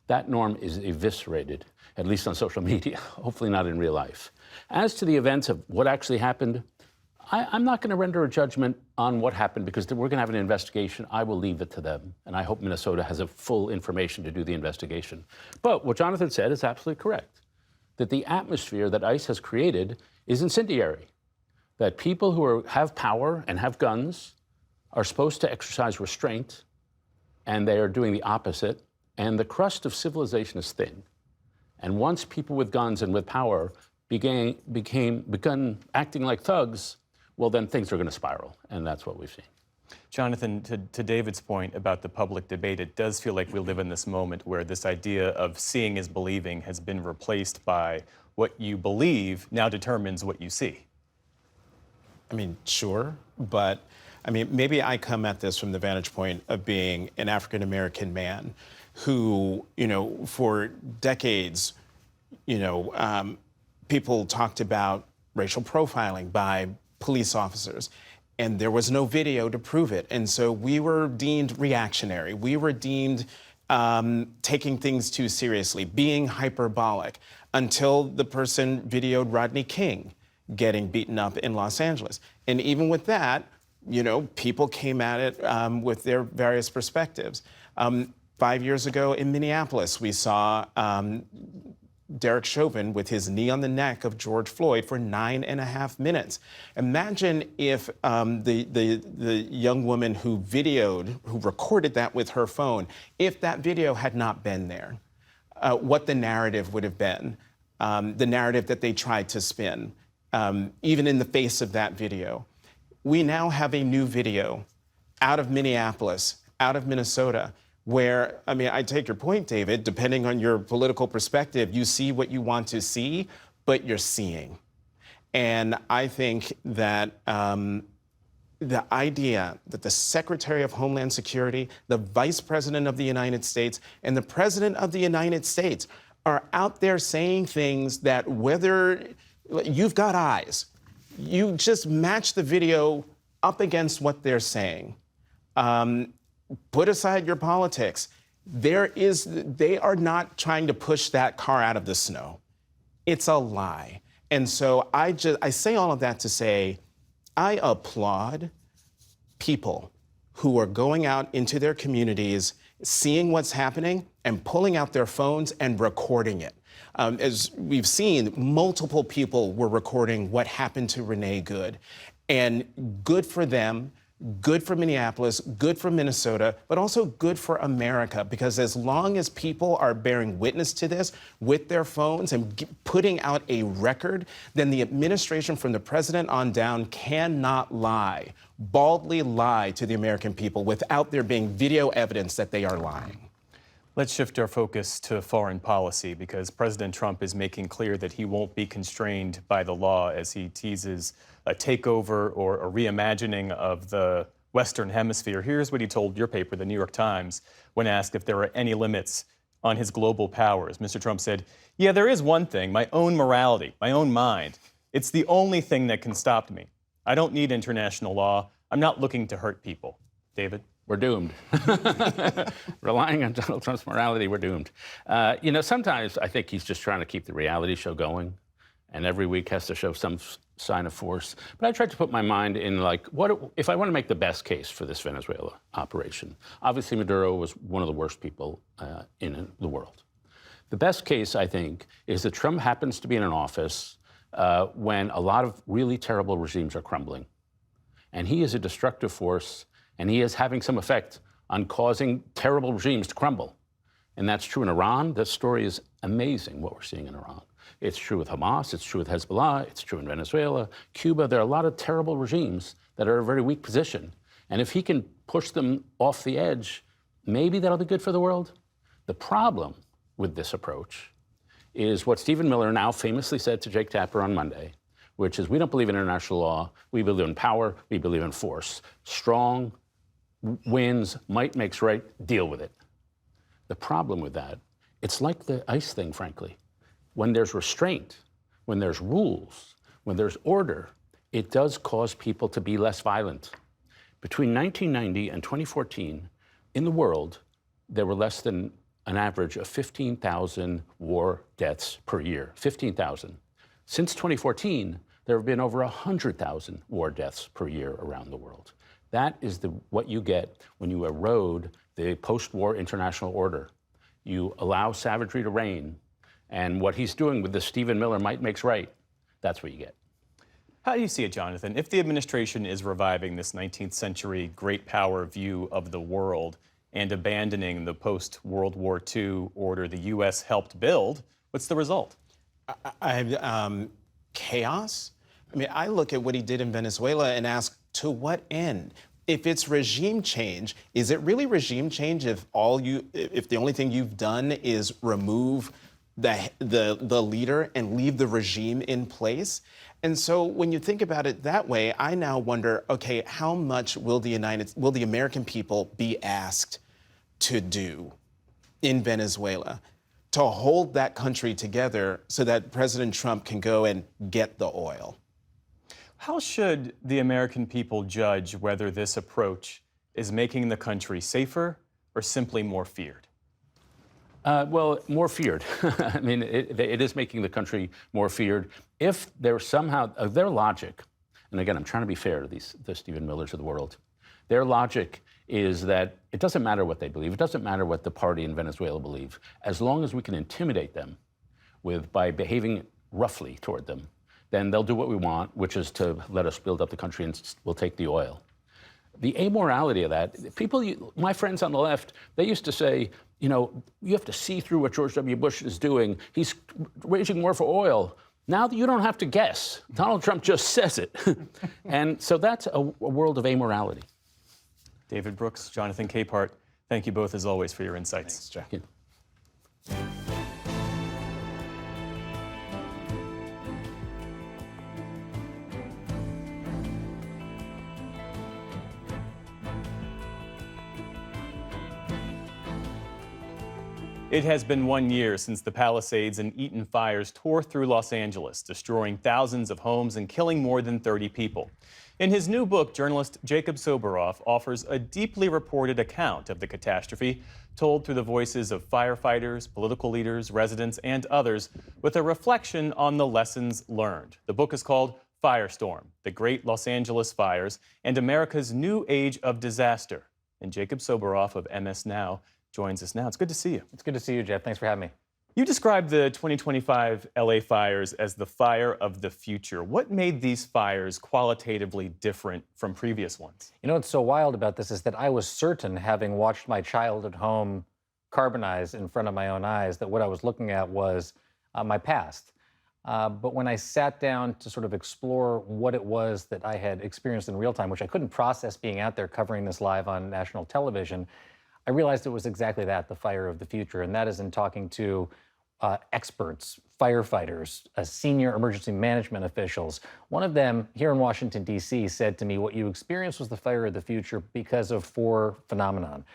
That norm is eviscerated, at least on social media, hopefully not in real life. As to the events of what actually happened, I'm not going to render a judgment on what happened because we're going to have an investigation. I will leave it to them. And I hope Minnesota has a full information to do the investigation. But what Jonathan said is absolutely correct, that the atmosphere that ICE has created is incendiary, that people who have power and have guns are supposed to exercise restraint, and they are doing the opposite. And the crust of civilization is thin. And once people with guns and with power begun acting like thugs, well, then things are going to spiral. And that's what we've seen. Jonathan, to David's point about the public debate, it does feel like we live in this moment where this idea of seeing is believing has been replaced by what you believe now determines what you see. I mean, sure, but I mean, maybe I come at this from the vantage point of being an African-American man who, you know, for decades, you know, people talked about racial profiling by police officers, and there was no video to prove it. And so we were deemed reactionary. We were deemed taking things too seriously, being hyperbolic, until the person videoed Rodney King getting beaten up in Los Angeles. And even with that, you know, people came at it with their various perspectives. 5 years ago in Minneapolis, we saw Derek Chauvin with his knee on the neck of George Floyd for 9.5 minutes. Imagine if the young woman who recorded that with her phone, if that video had not been there, what the narrative would have been, the narrative that they tried to spin, even in the face of that video. We now have a new video out of Minneapolis, out of Minnesota, where, I mean, I take your point, David, depending on your political perspective, you see what you want to see, but you're seeing. And I think that the idea that the Secretary of Homeland Security, the Vice President of the United States, and the President of the United States are out there saying things that whether you've got eyes, you just match the video up against what they're saying. Put aside your politics. They are not trying to push that car out of the snow. It's a lie. And so I say all of that to say, I applaud people who are going out into their communities, seeing what's happening and pulling out their phones and recording it. As we've seen, multiple people were recording what happened to Renee Good. And good for them. Good for Minneapolis, good for Minnesota, but also good for America, because as long as people are bearing witness to this with their phones and putting out a record, then the administration from the president on down cannot baldly lie to the American people without there being video evidence that they are lying. Let's shift our focus to foreign policy, because President Trump is making clear that he won't be constrained by the law as he teases a takeover or a reimagining of the Western Hemisphere. Here's what he told your paper, The New York Times, when asked if there were any limits on his global powers. Mr. Trump said, "Yeah, there is one thing, my own morality, my own mind. It's the only thing that can stop me. I don't need international law. I'm not looking to hurt people." David? We're doomed. Relying on Donald Trump's morality, we're doomed. Sometimes I think he's just trying to keep the reality show going, and every week has to show some sign of force. But I tried to put my mind in, what if I want to make the best case for this Venezuela operation? Obviously, Maduro was one of the worst people in the world. The best case, I think, is that Trump happens to be in an office when a lot of really terrible regimes are crumbling. And he is a destructive force, and he is having some effect on causing terrible regimes to crumble. And that's true in Iran. This story is amazing, what we're seeing in Iran. It's true with Hamas, it's true with Hezbollah, it's true in Venezuela, Cuba. There are a lot of terrible regimes that are in a very weak position. And if he can push them off the edge, maybe that'll be good for the world. The problem with this approach is what Stephen Miller now famously said to Jake Tapper on Monday, which is, we don't believe in international law, we believe in power, we believe in force. Strong wins, might makes right, deal with it. The problem with that, it's like the ICE thing, frankly. When there's restraint, when there's rules, when there's order, it does cause people to be less violent. Between 1990 and 2014, in the world, there were less than an average of 15,000 war deaths per year, 15,000. Since 2014, there have been over 100,000 war deaths per year around the world. That is what you get when you erode the post-war international order. You allow savagery to reign, and what he's doing with the Stephen Miller might makes right, that's what you get. How do you see it, Jonathan? If the administration is reviving this 19th century great power view of the world and abandoning the post-World War II order the U.S. helped build, what's the result? Chaos? I mean, I look at what he did in Venezuela and ask, to what end? If it's regime change, is it really regime change if the only thing you've done is remove the leader and leave the regime in place? And so when you think about it that way, I now wonder, okay, how much will the American people be asked to do in Venezuela to hold that country together so that President Trump can go and get the oil? How should the American people judge whether this approach is making the country safer or simply more feared? Well, more feared. I mean, it is making the country more feared. If there's somehow, their logic, and again, I'm trying to be fair to the Stephen Millers of the world, their logic is that it doesn't matter what they believe, it doesn't matter what the party in Venezuela believes, as long as we can intimidate them, by behaving roughly toward them, then they'll do what we want, which is to let us build up the country and we'll take the oil. The amorality of that, people, my friends on the left, they used to say, you know, you have to see through what George W. Bush is doing. He's waging war for oil. Now you don't have to guess. Donald Trump just says it. And so that's a world of amorality. David Brooks, Jonathan Capehart, thank you both as always for your insights. Thanks, Jack. It has been 1 year since the Palisades and Eaton fires tore through Los Angeles, destroying thousands of homes and killing more than 30 people. In his new book, journalist Jacob Soboroff offers a deeply reported account of the catastrophe, told through the voices of firefighters, political leaders, residents, and others, with a reflection on the lessons learned. The book is called Firestorm: The Great Los Angeles Fires and America's New Age of Disaster. And Jacob Soboroff of MS Now joins us now. It's good to see you. It's good to see you, Jeff. Thanks for having me. You described the 2025 LA fires as the fire of the future. What made these fires qualitatively different from previous ones? You know what's so wild about this is that I was certain, having watched my child at home carbonize in front of my own eyes, that what I was looking at was my past. But when I sat down to sort of explore what it was that I had experienced in real time, which I couldn't process being out there covering this live on national television, I realized it was exactly that, the fire of the future, and that is in talking to experts, firefighters, senior emergency management officials. One of them here in Washington, D.C. said to me, what you experienced was the fire of the future because of 4 phenomenon.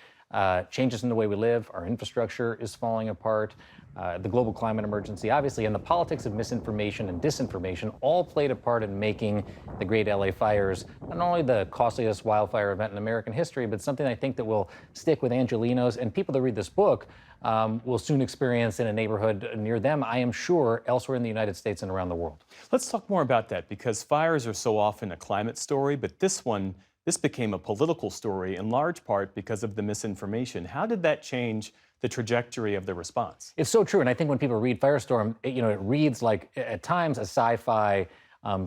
Changes in the way we live, our infrastructure is falling apart, the global climate emergency, obviously, and the politics of misinformation and disinformation all played a part in making the great LA fires not only the costliest wildfire event in American history, but something I think that will stick with Angelenos and people that read this book will soon experience in a neighborhood near them, I am sure, elsewhere in the United States and around the world. Let's talk more about that, because fires are so often a climate story, but this became a political story in large part because of the misinformation. How did that change the trajectory of the response? It's so true, and I think when people read Firestorm, it reads like, at times, a sci-fi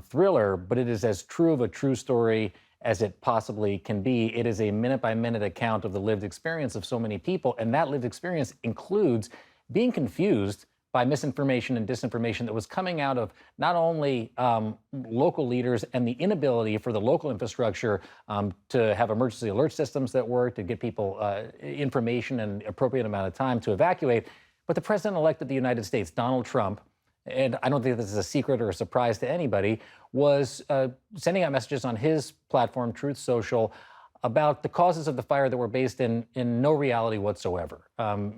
thriller, but it is as true of a true story as it possibly can be. It is a minute-by-minute account of the lived experience of so many people, and that lived experience includes being confused by misinformation and disinformation that was coming out of not only local leaders and the inability for the local infrastructure to have emergency alert systems that work, to get people information in an appropriate amount of time to evacuate, but the president-elect of the United States, Donald Trump, and I don't think this is a secret or a surprise to anybody, was sending out messages on his platform, Truth Social, about the causes of the fire that were based in no reality whatsoever.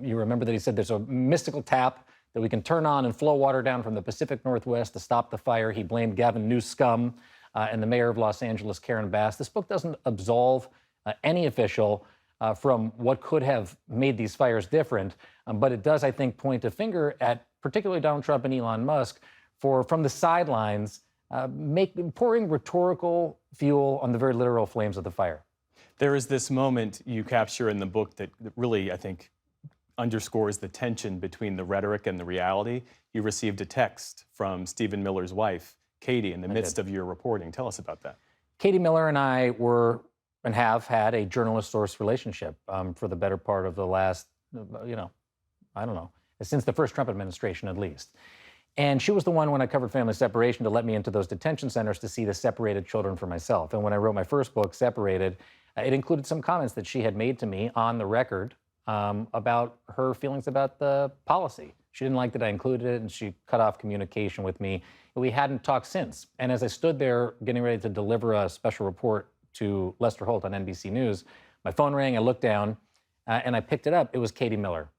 You remember that he said there's a mystical tap that we can turn on and flow water down from the Pacific Northwest to stop the fire. He blamed Gavin Newsom and the mayor of Los Angeles, Karen Bass. This book doesn't absolve any official from what could have made these fires different, but it does, I think, point a finger at particularly Donald Trump and Elon Musk for, from the sidelines, pouring rhetorical fuel on the very literal flames of the fire. There is this moment you capture in the book that really, I think, underscores the tension between the rhetoric and the reality. You received a text from Stephen Miller's wife, Katie, in the midst of your reporting. Tell us about that. Katie Miller and I were and have had a journalist-source relationship for the better part of the last, I don't know, since the first Trump administration at least. And she was the one, when I covered family separation, to let me into those detention centers to see the separated children for myself. And when I wrote my first book, Separated, it included some comments that she had made to me on the record about her feelings about the policy. She didn't like that I included it, and she cut off communication with me. We hadn't talked since. And as I stood there getting ready to deliver a special report to Lester Holt on NBC News, my phone rang, I looked down, and I picked it up. It was Katie Miller.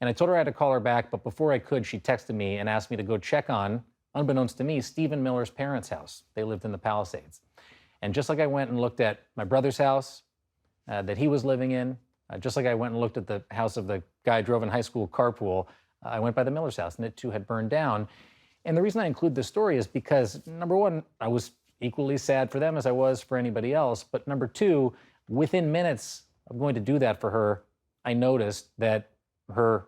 And I told her I had to call her back, but before I could, she texted me and asked me to go check on, unbeknownst to me, Stephen Miller's parents' house. They lived in the Palisades. And just like I went and looked at my brother's house that he was living in, just like I went and looked at the house of the guy I drove in high school carpool, I went by the Miller's house, and it too had burned down. And the reason I include this story is because, number one, I was equally sad for them as I was for anybody else. But number two, within minutes of going to do that for her, I noticed that her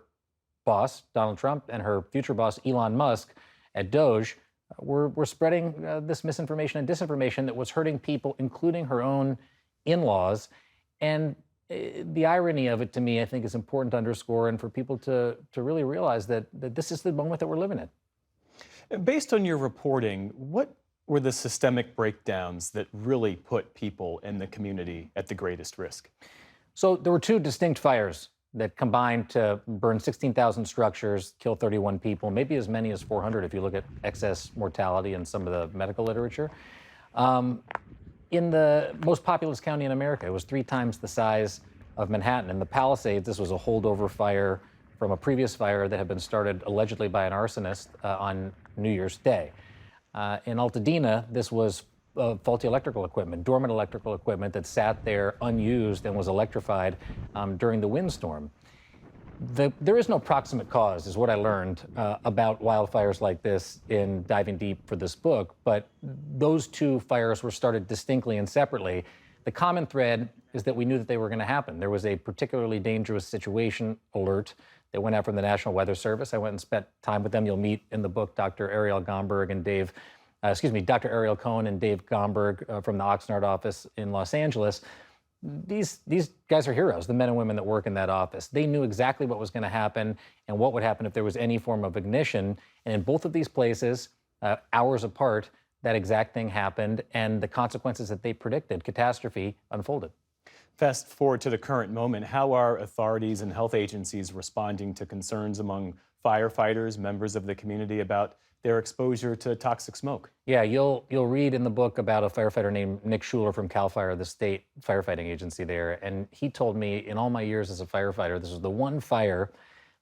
boss, Donald Trump, and her future boss, Elon Musk, at Doge, were spreading this misinformation and disinformation that was hurting people, including her own in-laws. And the irony of it, to me, I think is important to underscore and for people to really realize that this is the moment that we're living in. Based on your reporting, what were the systemic breakdowns that really put people in the community at the greatest risk? So there were two distinct fires that combined to burn 16,000 structures, kill 31 people, maybe as many as 400 if you look at excess mortality in some of the medical literature. In the most populous county in America, it was 3 times the size of Manhattan. In the Palisades, this was a holdover fire from a previous fire that had been started allegedly by an arsonist on New Year's Day. In Altadena, this was faulty electrical equipment, dormant electrical equipment that sat there unused and was electrified during the windstorm. There is no proximate cause, is what I learned about wildfires like this in diving deep for this book, but those two fires were started distinctly and separately. The common thread is that we knew that they were going to happen. There was a particularly dangerous situation alert that went out from the National Weather Service. I went and spent time with them. You'll meet in the book Dr. Ariel Gomberg and Dr. Ariel Cohen and Dave Gomberg from the Oxnard office in Los Angeles. These guys are heroes, the men and women that work in that office. They knew exactly what was going to happen and what would happen if there was any form of ignition. And in both of these places, hours apart, that exact thing happened, and the consequences that they predicted, catastrophe, unfolded. Fast forward to the current moment, how are authorities and health agencies responding to concerns among firefighters, members of the community about their exposure to toxic smoke? Yeah, you'll read in the book about a firefighter named Nick Schuler from CAL FIRE, the state firefighting agency there, and he told me in all my years as a firefighter, this was the one fire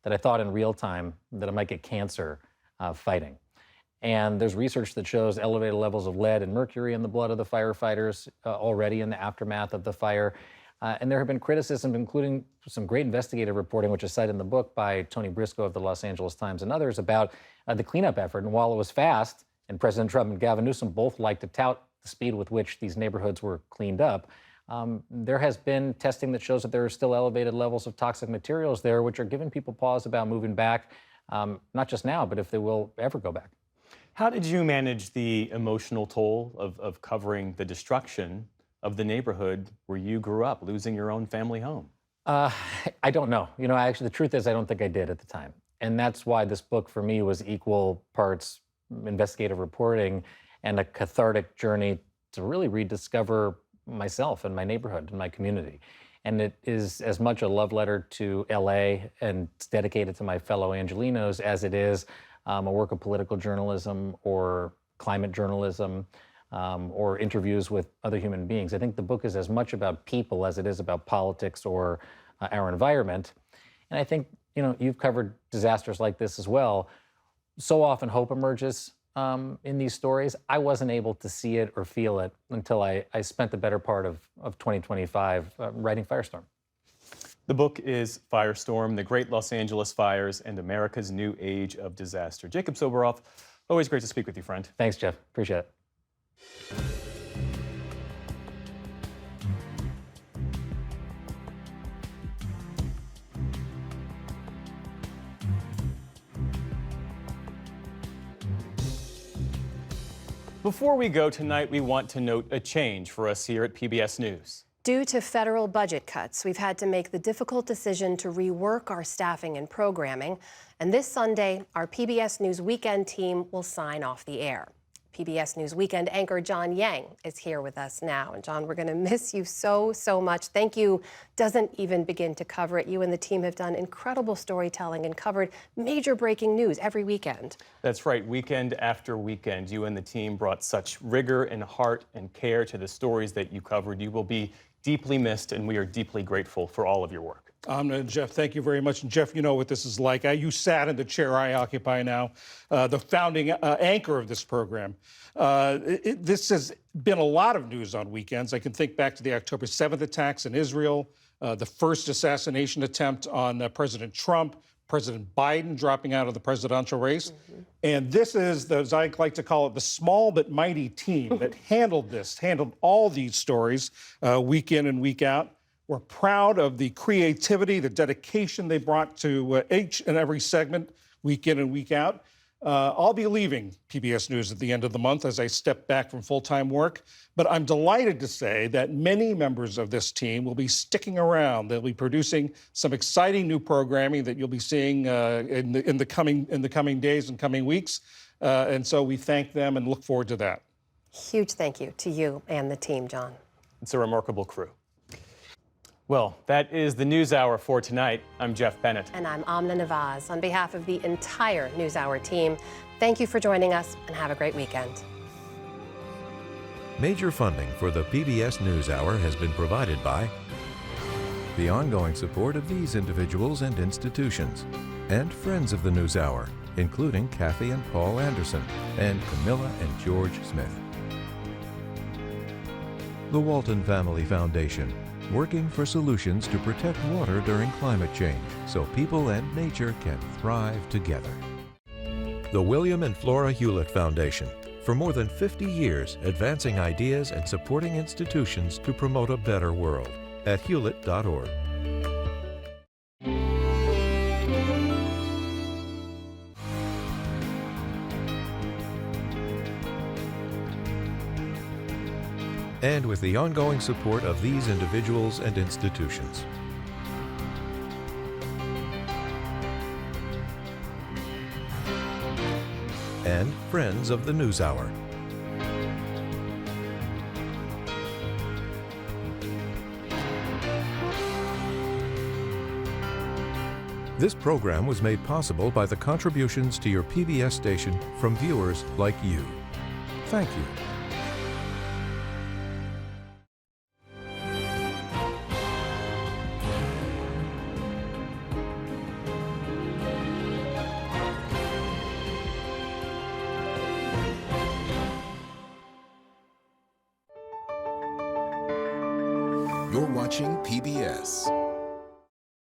that I thought in real time that I might get cancer fighting. And there's research that shows elevated levels of lead and mercury in the blood of the firefighters already in the aftermath of the fire. And there have been criticisms, including some great investigative reporting, which is cited in the book by Tony Briscoe of the Los Angeles Times and others, about the cleanup effort. And while it was fast, and President Trump and Gavin Newsom both like to tout the speed with which these neighborhoods were cleaned up, there has been testing that shows that there are still elevated levels of toxic materials there, which are giving people pause about moving back, not just now, but if they will ever go back. How did you manage the emotional toll of covering the destruction of the neighborhood where you grew up, losing your own family home? I don't know. Actually, the truth is I don't think I did at the time. And that's why this book for me was equal parts investigative reporting and a cathartic journey to really rediscover myself and my neighborhood and my community. And it is as much a love letter to LA and it's dedicated to my fellow Angelenos as it is a work of political journalism or climate journalism or interviews with other human beings. I think the book is as much about people as it is about politics or our environment. And I think, you've covered disasters like this as well. So often hope emerges in these stories. I wasn't able to see it or feel it until I spent the better part of 2025 writing Firestorm. The book is Firestorm, The Great Los Angeles Fires and America's New Age of Disaster. Jacob Soboroff, always great to speak with you, friend. Thanks, Jeff. Appreciate it. Before we go tonight, we want to note a change for us here at PBS News. Due to federal budget cuts, we've had to make the difficult decision to rework our staffing and programming. And this Sunday, our PBS News Weekend team will sign off the air. PBS News Weekend anchor John Yang is here with us now. And John, we're going to miss you so much. Thank you doesn't even begin to cover it. You and the team have done incredible storytelling and covered major breaking news every weekend. That's right. Weekend after weekend, you and the team brought such rigor and heart and care to the stories that you covered. You will be deeply missed, and we are deeply grateful for all of your work. Jeff, thank you very much. And Jeff, you know what this is like. You sat in the chair I occupy now, the founding anchor of this program. This has been a lot of news on weekends. I can think back to the October 7th attacks in Israel, the first assassination attempt on President Trump, President Biden dropping out of the presidential race. Mm-hmm. And this is, as I like to call it, the small but mighty team that handled all these stories week in and week out. We're proud of the creativity, the dedication they brought to each and every segment, week in and week out. I'll be leaving PBS News at the end of the month as I step back from full-time work, but I'm delighted to say that many members of this team will be sticking around. They'll be producing some exciting new programming that you'll be seeing in the coming days and coming weeks, and so we thank them and look forward to that. Huge thank you to you and the team, John. It's a remarkable crew. Well, that is the NewsHour for tonight. I'm Jeff Bennett. And I'm Amna Nawaz. On behalf of the entire NewsHour team, thank you for joining us and have a great weekend. Major funding for the PBS NewsHour has been provided by the ongoing support of these individuals and institutions, and friends of the NewsHour, including Kathy and Paul Anderson, and Camilla and George Smith. The Walton Family Foundation, working for solutions to protect water during climate change so people and nature can thrive together. The William and Flora Hewlett Foundation, for more than 50 years advancing ideas and supporting institutions to promote a better world at hewlett.org. And with the ongoing support of these individuals and institutions. And friends of the NewsHour. This program was made possible by the contributions to your PBS station from viewers like you. Thank you. You're watching PBS.